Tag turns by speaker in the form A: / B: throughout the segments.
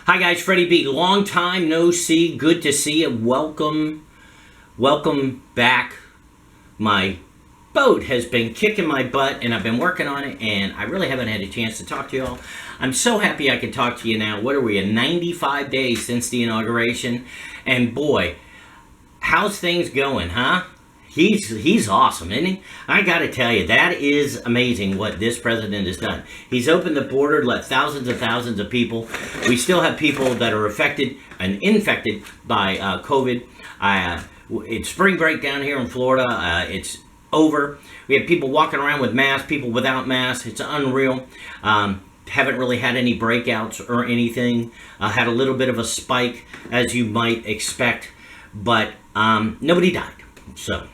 A: Hi guys, Freddie B. Long time no see. Good to see you. Welcome back. My boat has been kicking my butt and I've been working on it and I really haven't had a chance to talk to you all. I'm so happy I can talk to you now. What are we, 95 days since the inauguration? And boy, how's things going, huh? He's awesome, isn't he? I gotta tell you, that is amazing what this president has done. He's opened the border, let thousands and thousands of people. We still have people that are affected and infected by COVID. It's spring break down here in Florida. It's over. We have people walking around with masks, people without masks. It's unreal. Haven't really had any breakouts or anything. Had a little bit of a spike, as you might expect, but nobody died. So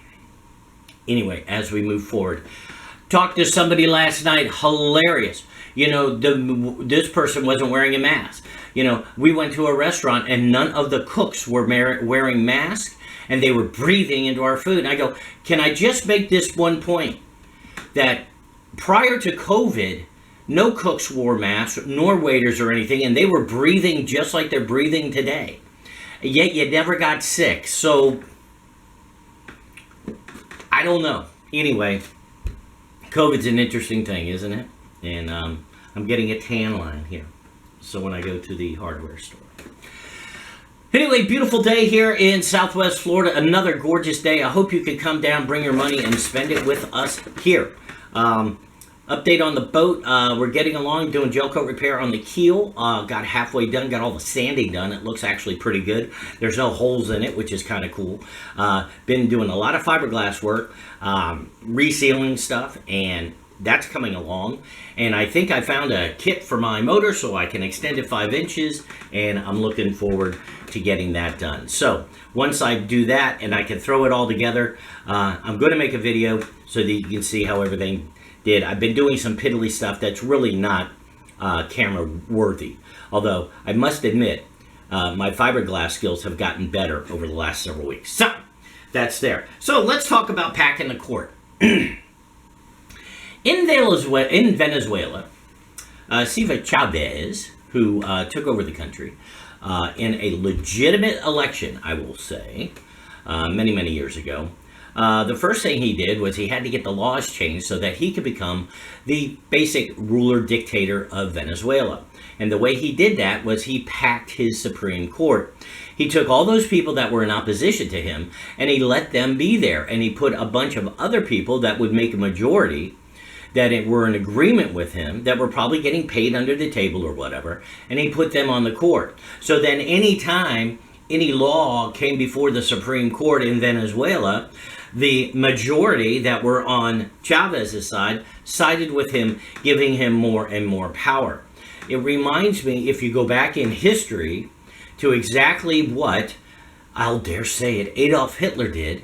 A: anyway, as we move forward, talked to somebody last night, hilarious. You know, this person wasn't wearing a mask. You know, we went to a restaurant and none of the cooks were wearing masks and they were breathing into our food. And I go, can I just make this one point? That prior to COVID, no cooks wore masks, nor waiters or anything, and they were breathing just like they're breathing today. Yet you never got sick. So I don't know. Anyway, COVID's an interesting thing, isn't it? And I'm getting a tan line here. So when I go to the hardware store. Anyway, beautiful day here in Southwest Florida. Another gorgeous day. I hope you can come down, bring your money, and spend it with us here. Update on the boat. We're getting along, doing gel coat repair on the keel. Got halfway done, got all the sanding done. It looks actually pretty good. There's no holes in it, which is kind of cool. Been doing a lot of fiberglass work, resealing stuff, and that's coming along. And I think I found a kit for my motor so I can extend it 5 inches, and I'm looking forward to getting that done. So once I do that and I can throw it all together, I'm going to make a video so that you can see how everything did. I've been doing some piddly stuff that's really not camera worthy. Although I must admit, my fiberglass skills have gotten better over the last several weeks. So that's there. So let's talk about packing the court. In Venezuela, Siva Chavez, who took over the country in a legitimate election, I will say, many, many years ago, the first thing he did was he had to get the laws changed so that he could become the basic ruler dictator of Venezuela. And the way he did that was he packed his Supreme Court. He took all those people that were in opposition to him and he let them be there. And he put a bunch of other people that would make a majority that were in agreement with him, that were probably getting paid under the table or whatever, and he put them on the court. So then any time any law came before the Supreme Court in Venezuela, the majority that were on Chavez's side sided with him, giving him more and more power. It reminds me, if you go back in history, to exactly what, I'll dare say it, Adolf Hitler did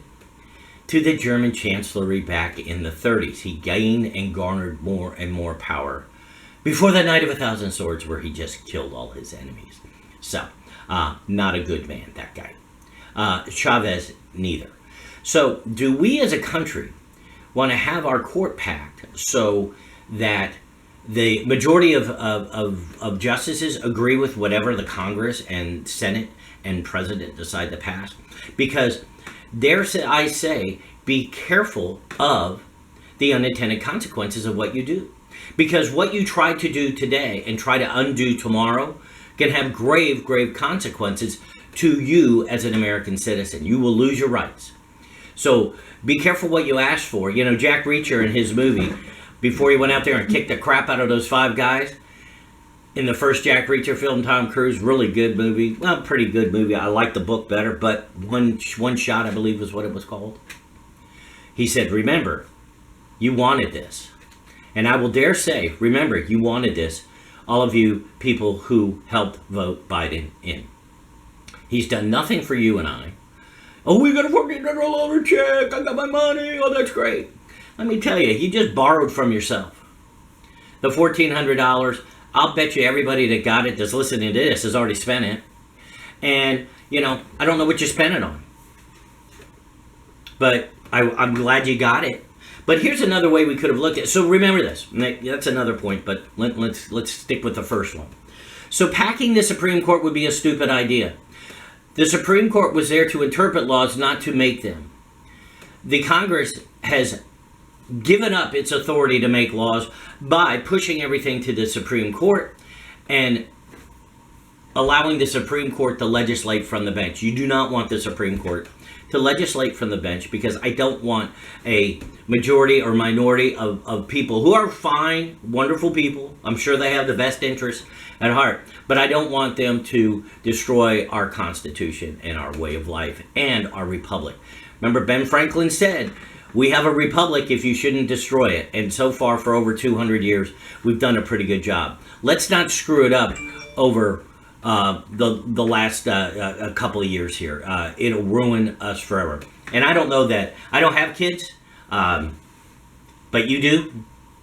A: to the German chancellery back in the 30s. He gained and garnered more and more power before the Night of 1,000 Swords, where he just killed all his enemies. So, not a good man, that guy. Chavez, neither. So, do we as a country want to have our court packed so that the majority of justices agree with whatever the Congress and Senate and President decide to pass? Because I say, be careful of the unintended consequences of what you do. Because what you try to do today and try to undo tomorrow can have grave, grave consequences to you as an American citizen. You will lose your rights. So be careful what you ask for. You know, Jack Reacher in his movie, before he went out there and kicked the crap out of those 5 guys, in the first Jack Reacher film, Tom Cruise, really good movie. Well, pretty good movie. I like the book better, but one shot, I believe, was what it was called. He said, remember, you wanted this. And I will dare say, remember, you wanted this, all of you people who helped vote Biden in. He's done nothing for you and I. Oh, we got a $14 check. I got my money. Oh, that's great. Let me tell you, you just borrowed from yourself. The $1,400, I'll bet you everybody that got it that's listening to this has already spent it. And, you know, I don't know what you spent it on. But I'm glad you got it. But here's another way we could have looked at it. So remember this. That's another point, but let's stick with the first one. So packing the Supreme Court would be a stupid idea. The Supreme Court was there to interpret laws, not to make them. The Congress has given up its authority to make laws by pushing everything to the Supreme Court and allowing the Supreme Court to legislate from the bench. You do not want the Supreme Court to legislate from the bench, because I don't want a majority or minority of people who are fine, wonderful people. I'm sure they have the best interests at heart, but I don't want them to destroy our Constitution and our way of life and our republic. Remember, Ben Franklin said, we have a republic if you shouldn't destroy it. And so far, for over 200 years, we've done a pretty good job. Let's not screw it up over the last a couple of years here. It'll ruin us forever. And I don't know that, I don't have kids, but you do.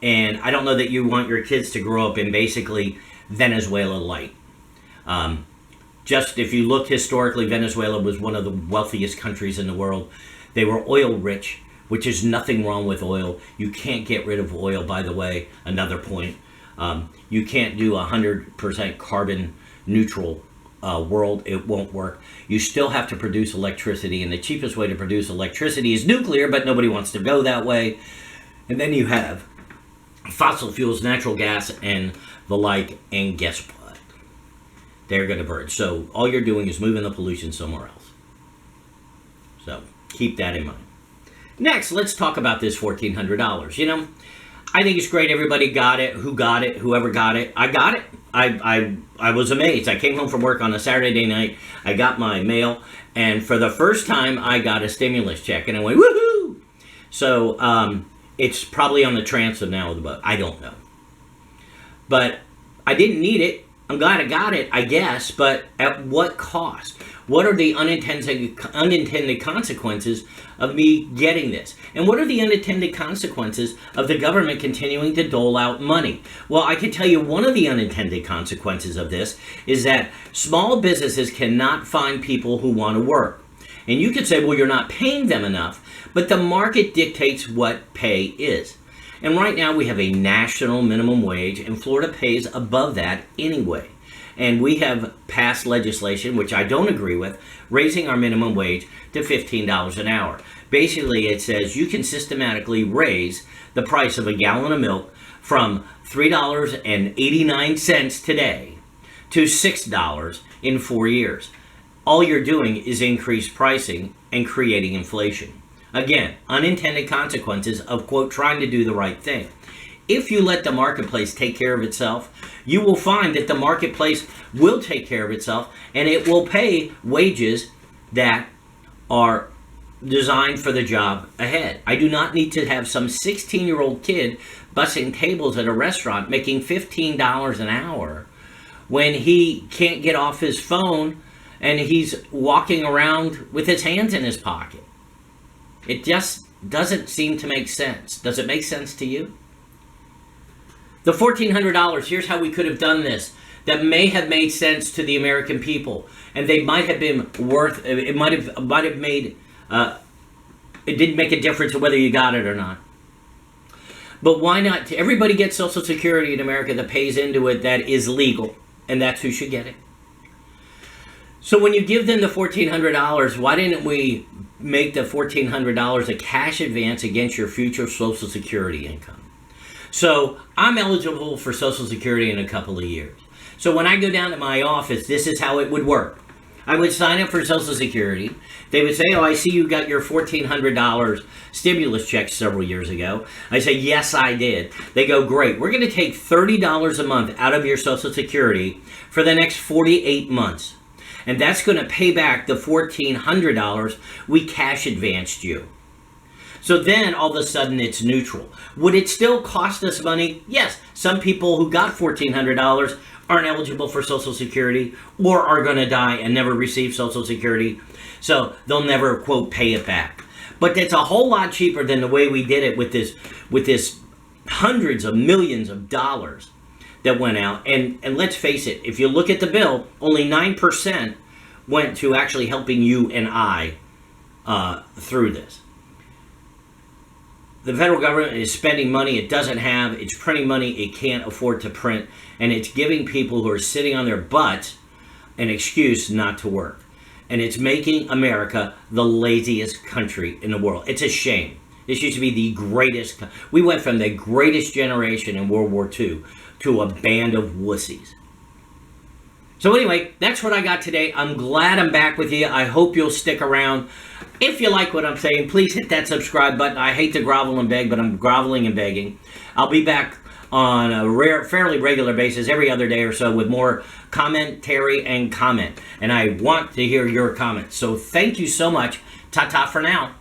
A: And I don't know that you want your kids to grow up in basically Venezuela light. Just if you look historically, Venezuela was one of the wealthiest countries in the world. They were oil rich, which is nothing wrong with oil. You can't get rid of oil, by the way, another point. You can't do 100% carbon neutral world. It won't work. You still have to produce electricity, and the cheapest way to produce electricity is nuclear, but nobody wants to go that way. And then you have fossil fuels, natural gas, and the like, and guess what? They're going to burn. So all you're doing is moving the pollution somewhere else. So keep that in mind. Next, let's talk about this $1,400. You know, I think it's great everybody got it. Who got it? Whoever got it. I got it. I was amazed. I came home from work on a Saturday night. I got my mail, and for the first time, I got a stimulus check, and I went, woohoo! So it's probably on the transom now, but I don't know. But I didn't need it. I'm glad I got it, I guess, but at what cost? What are the unintended consequences of me getting this? And what are the unintended consequences of the government continuing to dole out money? Well, I can tell you one of the unintended consequences of this is that small businesses cannot find people who want to work. And you could say, well, you're not paying them enough, but the market dictates what pay is. And right now we have a national minimum wage, and Florida pays above that anyway. And we have passed legislation, which I don't agree with, raising our minimum wage to $15 an hour. Basically, it says you can systematically raise the price of a gallon of milk from $3.89 today to $6 in 4 years. All you're doing is increase pricing and creating inflation. Again, unintended consequences of, quote, trying to do the right thing. If you let the marketplace take care of itself, you will find that the marketplace will take care of itself, and it will pay wages that are designed for the job ahead. I do not need to have some 16-year-old kid bussing tables at a restaurant making $15 an hour when he can't get off his phone and he's walking around with his hands in his pocket. It just doesn't seem to make sense. Does it make sense to you? The $1,400, here's how we could have done this. That may have made sense to the American people. And they might have been worth, it might have made, it didn't make a difference whether you got it or not. But why not? Everybody gets Social Security in America that pays into it that is legal. And that's who should get it. So when you give them the $1,400, why didn't we make the $1,400 a cash advance against your future Social Security income? So I'm eligible for Social Security in a couple of years. So when I go down to my office, this is how it would work. I would sign up for Social Security. They would say, oh, I see you got your $1,400 stimulus check several years ago. I say, yes, I did. They go, great. We're going to take $30 a month out of your Social Security for the next 48 months. And that's going to pay back the $1,400 we cash advanced you. So then all of a sudden it's neutral. Would it still cost us money? Yes. Some people who got $1,400 aren't eligible for Social Security or are going to die and never receive Social Security. So they'll never, quote, pay it back. But that's a whole lot cheaper than the way we did it with this hundreds of millions of dollars that went out. And let's face it, if you look at the bill, only 9% went to actually helping you and I through this. the federal government is spending money it doesn't have. It's printing money it can't afford to print. And it's giving people who are sitting on their butts an excuse not to work. And it's making America the laziest country in the world. It's a shame. This used to be the greatest. We went from the greatest generation in World War II to a band of wussies. So anyway, that's what I got today. I'm glad I'm back with you. I hope you'll stick around. If you like what I'm saying, please hit that subscribe button. I hate to grovel and beg, but I'm groveling and begging. I'll be back on a fairly regular basis every other day or so with more commentary and comment. And I want to hear your comments. So thank you so much. Ta-ta for now.